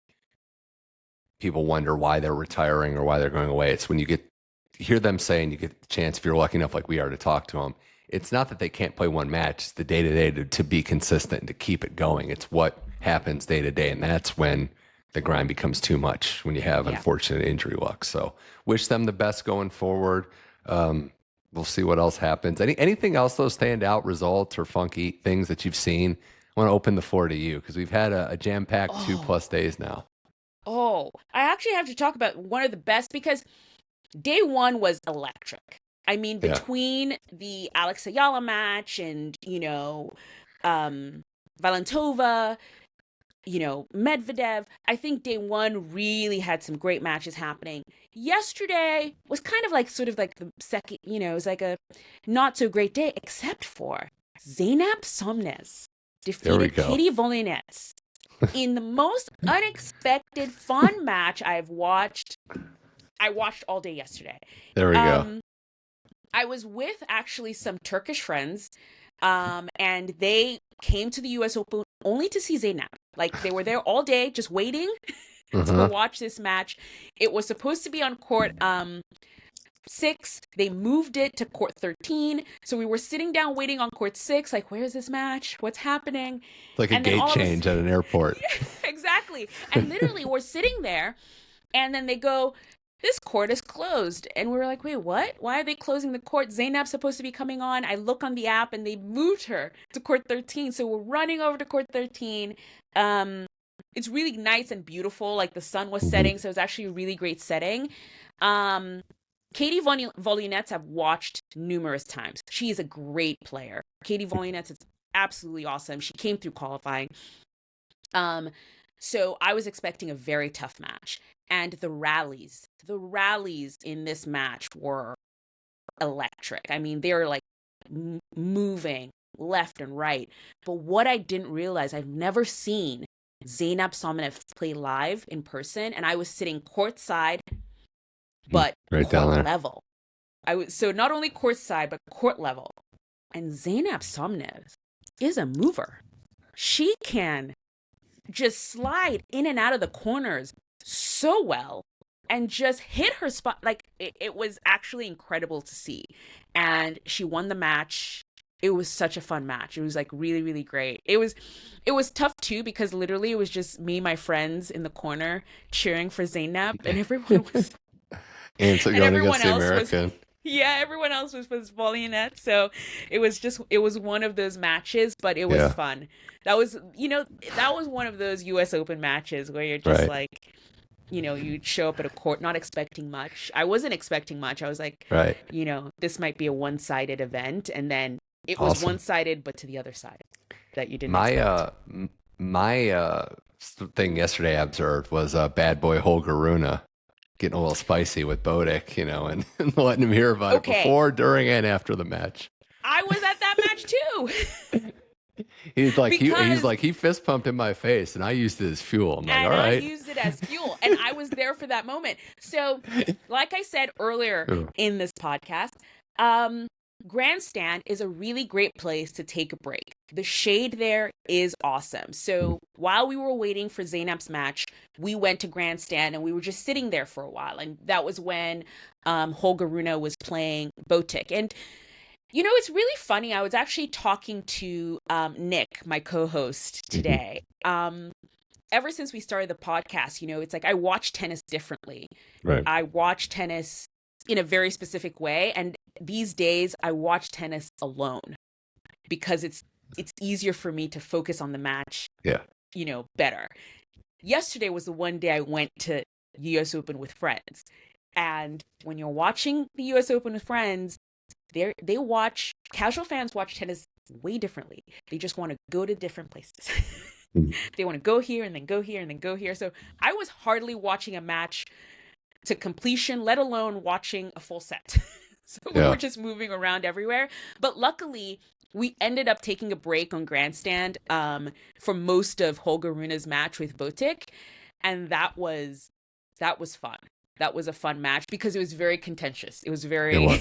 people wonder why they're retiring or why they're going away. It's when you hear them say, and you get the chance, if you're lucky enough like we are to talk to them, it's not that they can't play one match. It's the day-to-day to be consistent and to keep it going. It's what happens day-to-day, and that's when the grind becomes too much, when you have unfortunate injury luck. So wish them the best going forward. We'll see what else happens. Anything else, though, stand out, results or funky things that you've seen? I want to open the floor to you because we've had a jam-packed 2+ days now. Oh, I actually have to talk about one of the best because day 1 was electric. I mean, between the Alexandra Eala match and, Valentova, Medvedev, I think day 1 really had some great matches happening. Yesterday was kind of like sort of like the second, it was like a not so great day, except for Zeynep Somnez defeated Katie Volynets in the most unexpected fun match I've watched. I watched all day yesterday. There we go. I was with actually some Turkish friends, and they came to the U.S. Open only to see Zeynep. Like, they were there all day just waiting to go watch this match. It was supposed to be on court 6. They moved it to court 13. So we were sitting down waiting on court 6, like, where's this match? What's happening? It's like a gate change at an airport. Exactly. And literally, we're sitting there, and then they go, this court is closed. And we were like, wait, what? Why are they closing the court? Zeynep's supposed to be coming on. I look on the app, and they moved her to court 13. So we're running over to court 13. It's really nice and beautiful. Like, the sun was setting, so it was actually a really great setting. Katie Volynets I've watched numerous times. She is a great player. Katie Volynets is absolutely awesome. She came through qualifying. So I was expecting a very tough match. And the rallies in this match were electric. I mean, they were like moving left and right. But what I didn't realize, I've never seen Zeynep Somnez play live in person. And I was sitting courtside, but right down court there. level. So not only courtside, but court level. And Zeynep Somnez is a mover. She can just slide in and out of the corners so well and just hit her spot. Like, it was actually incredible to see. And she won the match. It was such a fun match. It was like really, really great. It was tough too, because literally it was just me and my friends in the corner cheering for Zeynep, and everyone was and so going against the American. Everyone else was Volynets. So it was one of those matches, but it was fun. That was one of those US Open matches where you're just like, you'd show up at a court not expecting much. I wasn't expecting much. I was like, Right. this might be a one-sided event, and then it was Awesome. one-sided, but to the other side that you didn't My expect. thing yesterday I observed was bad boy Holger Rune getting a little spicy with Bodic, and letting him hear about it Okay, before, during, and after the match. I was at that match too. He's like Because he fist pumped in my face, and I used it as fuel. I'm like, and all I right. used it as fuel, and I was there for that moment. So, like I said earlier Ugh. in this podcast, Grandstand is a really great place to take a break. The shade there is awesome. So while we were waiting for Zeynep's match, we went to Grandstand and we were just sitting there for a while. And that was when Holger Rune was playing Botic. And it's really funny. I was actually talking to Nick, my co-host, today. Ever since we started the podcast, it's like I watch tennis differently. Right. I watch tennis in a very specific way, and these days I watch tennis alone because it's easier for me to focus on the match. Yeah. Better. Yesterday was the one day I went to the US Open with friends. And when you're watching the US Open with friends, casual fans watch tennis way differently. They just want to go to different places. They want to go here and then go here and then go here. So I was hardly watching a match to completion, let alone watching a full set. So we were just moving around everywhere. But luckily, we ended up taking a break on Grandstand for most of Holger Rune's match with Botic. And that was fun. That was a fun match because it was very contentious. It was very...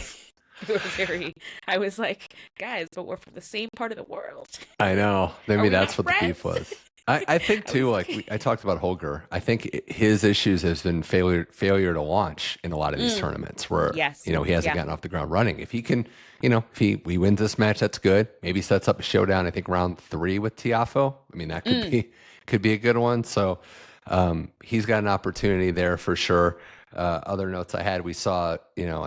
I was like, guys, but we're from the same part of the world. I know. Maybe that's what friends? the beef was. I think too, I talked about Holger. I think his issues has been failure to launch in a lot of these tournaments where, he hasn't gotten off the ground running. If he can, if he wins this match, that's good. Maybe sets up a showdown, I think round 3 with Tiafoe. I mean, that could be a good one. So he's got an opportunity there for sure. Other notes I had, we saw,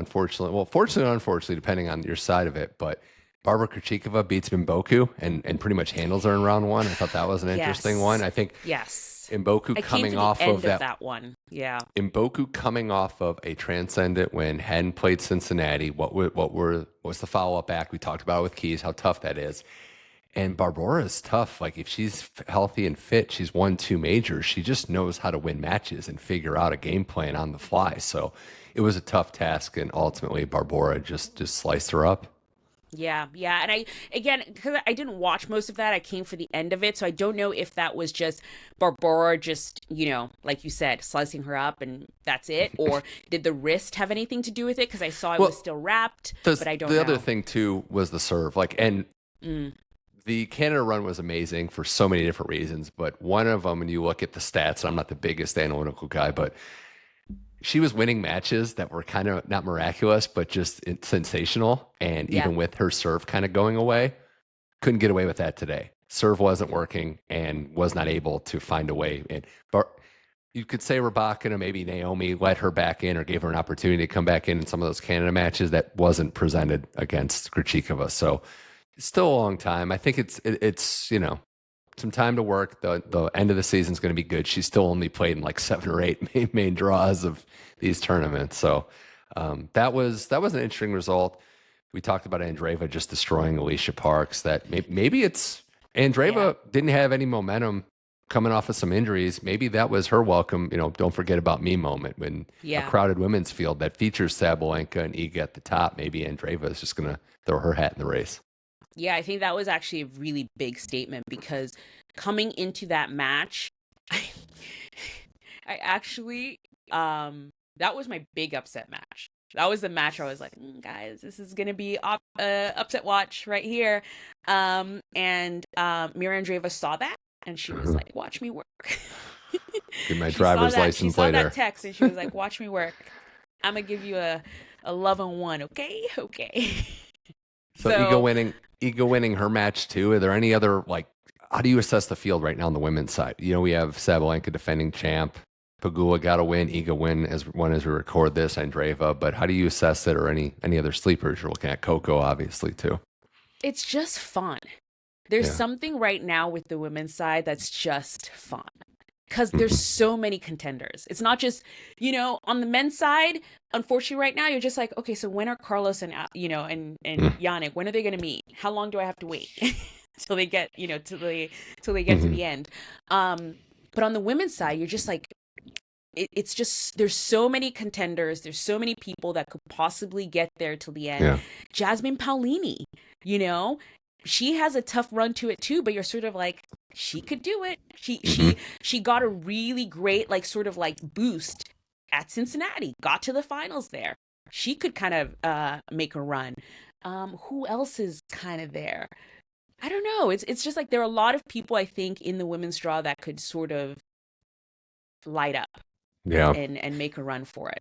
fortunately or unfortunately, depending on your side of it, but Barbora Krjecikova beats Mboko and pretty much handles her in round 1. I thought that was an interesting one. I think Mboko coming off of that one. Yeah. Mboko coming off of a transcendent win, hadn't played Cincinnati. What's the follow-up act? We talked about it with Keys, how tough that is. And Barbora is tough. Like if she's healthy and fit, she's won 2 majors. She just knows how to win matches and figure out a game plan on the fly. So it was a tough task, and ultimately Barbora just sliced her up. Yeah. And because I didn't watch most of that, I came for the end of it. So I don't know if that was just Barbora just, like you said, slicing her up and that's it. Or did the wrist have anything to do with it? Because I saw it was still wrapped, but I don't know. The other thing too was the serve. The Canada run was amazing for so many different reasons, but one of them, when you look at the stats, I'm not the biggest analytical guy, but she was winning matches that were kind of not miraculous, but just sensational. And even with her serve kind of going away, couldn't get away with that today. Serve wasn't working and was not able to find a way in. But you could say Rybakina, maybe Naomi let her back in or gave her an opportunity to come back in some of those Canada matches that wasn't presented against Krjecikova. So still a long time. I think it's some time to work. The end of the season is going to be good. She's still only played in like 7 or 8 main draws of these tournaments. So that was an interesting result. We talked about Andreeva just destroying Alicia Parks. That maybe it's Andreeva didn't have any momentum coming off of some injuries. Maybe that was her welcome, don't forget about me moment when a crowded women's field that features Sabalenka and Iga at the top. Maybe Andreeva is just going to throw her hat in the race. Yeah, I think that was actually a really big statement because coming into that match, I actually, that was my big upset match. That was the match I was like, guys, this is going to be upset watch right here. And Mira Andreeva saw that and she was like, watch me work. Get my driver's license later. She saw that text and she was like, watch me work. I'm going to give you a love on one, okay? Okay. So Iga winning her match too. Are there any other, how do you assess the field right now on the women's side? We have Sabalenka defending champ. Pegula got a win. Iga win as we record this. Andreeva. But how do you assess it, or any other sleepers? You're looking at Coco, obviously, too. It's just fun. There's something right now with the women's side that's just fun. because there's so many contenders. It's not just, on the men's side, unfortunately right now, you're just like, okay, so when are Carlos and, and Yannick, when are they going to meet? How long do I have to wait till they get, till they get to the end? But on the women's side, you're just like, it's just, there's so many contenders. There's so many people that could possibly get there till the end. Yeah. Jasmine Paolini, she has a tough run to it too, but you're sort of like, she could do it. She got a really great, like, sort of like boost at Cincinnati, got to the finals there. She could kind of make a run. Who else is kind of there? I don't know. It's just like there are a lot of people, I think, in the women's draw that could sort of light up and make a run for it.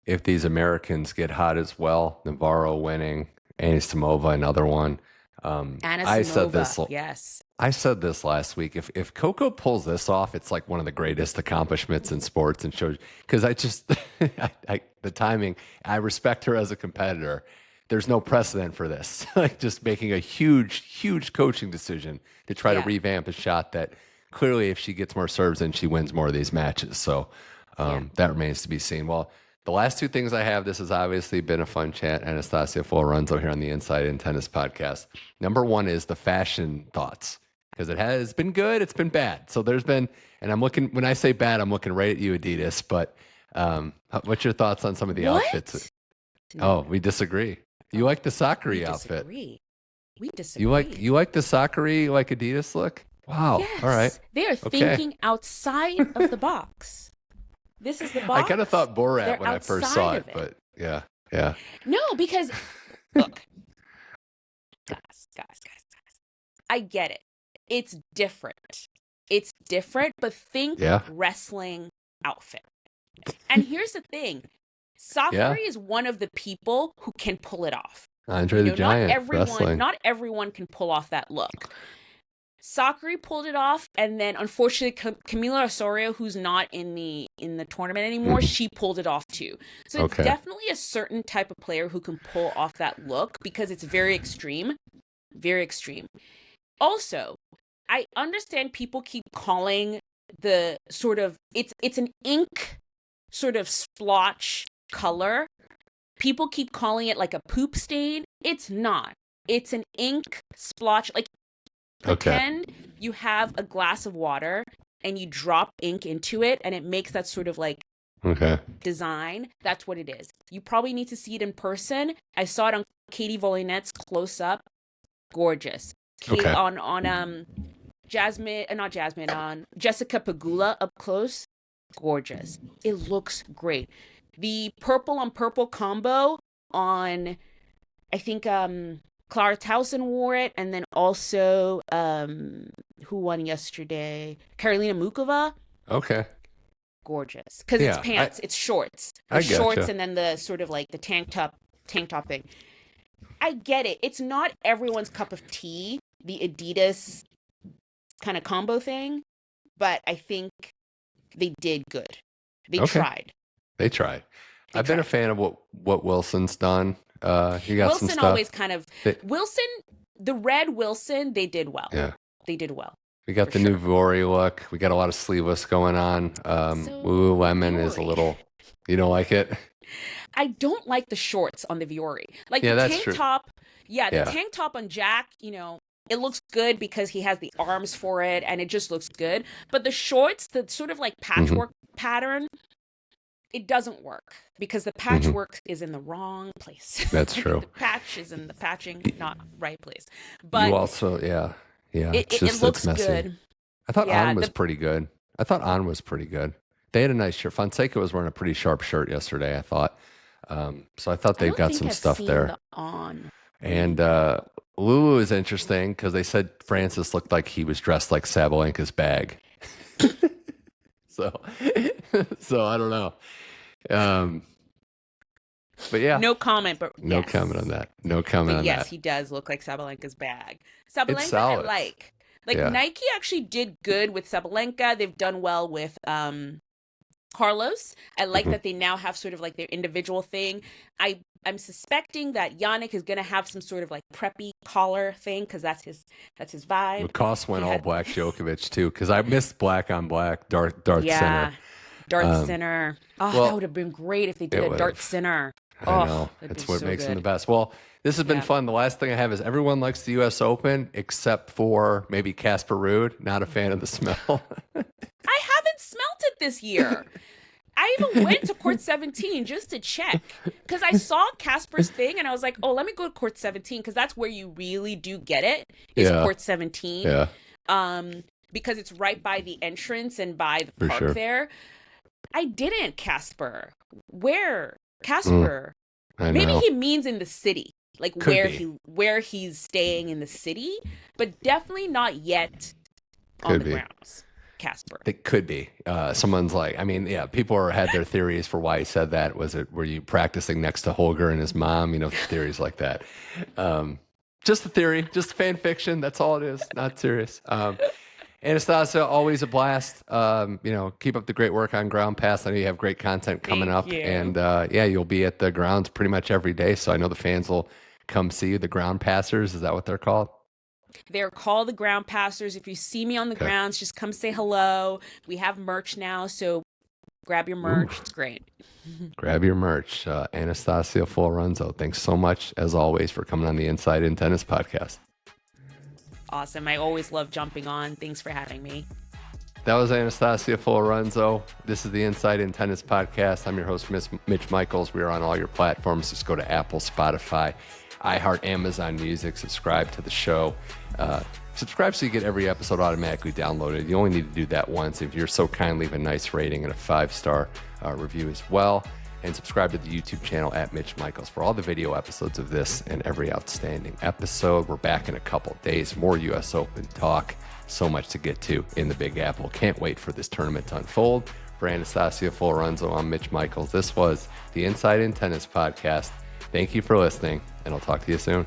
If these Americans get hot as well, Navarro winning, Anisimova, another one. Anisimova, yes. I said this last week. If Coco pulls this off, it's like one of the greatest accomplishments in sports, and shows, because I just the timing. I respect her as a competitor. There's no precedent for this. Like, just making a huge coaching decision to try to revamp a shot that clearly, if she gets more serves, then she wins more of these matches. So that remains to be seen. Well, the last two things I have, this has obviously been a fun chat, Anastasia Folorunso here on the Inside in Tennis podcast. Number one is the fashion thoughts, because it has been good, it's been bad. So there's been, and I'm looking, when I say bad, I'm looking right at you, Adidas, but what's your thoughts on some of the outfits? No. Oh, we disagree. You like the soccer outfit. We disagree. You like the soccer like Adidas look? Wow. Yes. All right. They are thinking outside of the box. This is the box. I kind of thought Borat They're when I first saw it, but yeah. No, because look, guys. I get it. It's different. But think wrestling outfit. And here's the thing. Sakura is one of the people who can pull it off. Andre the Giant. Not everyone can pull off that look. Sakura pulled it off, and then unfortunately Camila Osorio, who's not in the tournament anymore, she pulled it off too. So it's definitely a certain type of player who can pull off that look, because it's very extreme. Very extreme. Also, I understand people keep calling the sort of it's an ink sort of splotch color. People keep calling it like a poop stain. It's not. It's an ink splotch. Like, pretend you have a glass of water and you drop ink into it, and it makes that sort of like design. That's what it is. You probably need to see it in person. I saw it on Katie Volinet's close up. Gorgeous. On Jessica Pegula up close. Gorgeous. It looks great. The purple on purple combo on, I think, Clara Tauson wore it, and then also who won yesterday? Karolina Mukova. Okay. Gorgeous, because it's pants, it's shorts, shorts, and then the sort of like the tank top thing. I get it. It's not everyone's cup of tea, the Adidas kind of combo thing, but I think they did good. They tried. I've been a fan of what Wilson's done. You got Wilson some stuff. Always kind of the red Wilson, they did well. Yeah. They did well. We got the new Viore look. We got a lot of sleeveless going on. Lululemon is a little, you don't like it? I don't like the shorts on the Viore. Like the tank top. Yeah, the tank top on Jack, it looks good because he has the arms for it and it just looks good. But the shorts, the sort of like patchwork pattern, it doesn't work because the patchwork is in the wrong place. That's true. The patch is in the patching, not right place. But you also, it looks messy. Good. I thought On was pretty good. They had a nice shirt. Fonseca was wearing a pretty sharp shirt yesterday, I thought. So I thought they've got some stuff there. And Lulu is interesting because they said Francis looked like he was dressed like Sabalenka's bag. So I don't know. But yeah. No comment, but no comment on that. No comment on that. Yes, he does look like Sabalenka's bag. Sabalenka, I like. Nike actually did good with Sabalenka. They've done well with Carlos. I like that they now have sort of like their individual thing. I I'm suspecting that Yannick is gonna have some sort of like preppy collar thing because that's his vibe. Lacoste went He all had- black Djokovic too, because I missed black on black Darth Yeah, Center. Darth Center. Oh, well, that would have been great if they did it a would've. Darth Center. I know. that'd It's be what so makes them good. the best. Well, this has been Yeah. fun. The last thing I have is everyone likes the U.S. Open except for maybe Casper Ruud. Not a fan of the smell. I haven't smelt it this year. I even went to court 17 just to check because I saw Casper's thing and I was like, oh, let me go to court 17 because that's where you really do get it is Yeah. court 17. Yeah. Because it's right by the entrance and by the For park sure. there. I didn't, Casper. Where? Casper. I Maybe know. he means in the city, like Could be. where he's staying in the city, but definitely not yet on Could the be. grounds. Casper. It could be. Someone's like, I mean, yeah, people had their theories for why he said that. Were you practicing next to Holger and his mom? You know, theories like that. Just a theory, just fan fiction. That's all it is. Not serious. Anastasia, always a blast. Keep up the great work on Ground Pass. I know you have great content coming Thank up. you. And you'll be at the grounds pretty much every day. So I know the fans will come see you. The ground passers, is that what they're called? They're called the ground passers. If you see me on the grounds, just come say hello. We have merch now, so grab your merch. Ooh. It's great. Grab your merch. Anastasia Folorunso, thanks so much, as always, for coming on the Inside in Tennis podcast. Awesome. I always love jumping on. Thanks for having me. That was Anastasia Folorunso. This is the Inside in Tennis podcast. I'm your host, Mitch Michals. We are on all your platforms. Just go to Apple, Spotify, iHeart, Amazon Music. Subscribe to the show. Subscribe so you get every episode automatically downloaded. You only need to do that once. If you're so kind, leave a nice rating and a 5-star review as well. And subscribe to the YouTube channel at Mitch Michals for all the video episodes of this and every outstanding episode. We're back in a couple days. More U.S. Open talk. So much to get to in the Big Apple. Can't wait for this tournament to unfold. For Anastasia Folorunso, I'm Mitch Michals. This was the Inside in Tennis podcast. Thank you for listening, and I'll talk to you soon.